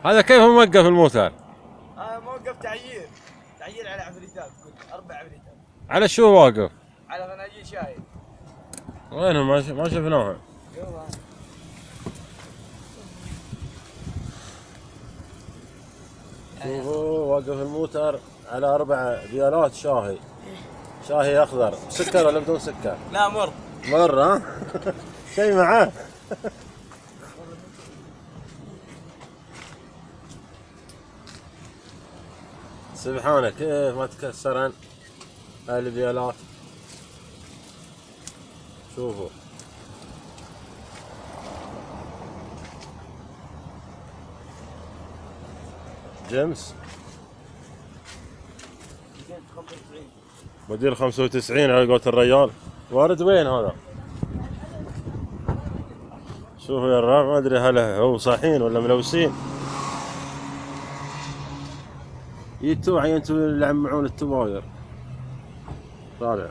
هذا كيف موقف الموتر؟ موقف تعيير على عفريتات، كل 4 عفريتات. على شو واقف؟ على فناجيل شاي. وينهم ما شفناهم. شوفوا واقف الموتر على 4 بيالات شاهي. شاهي اخضر سكر ولا بدون سكر؟ لا مر. مر ها؟ شيء معاه. سبحانه كيف ما تكسرن هاي البيالات. شوفوا جيمس موديل 95 على قولة الريال. وارد وين هذا؟ شوفوا يا الراب، ما ادري هل هو صاحين ولا ملوسين. يتو عينتوا اللي عمعون التواير طالع.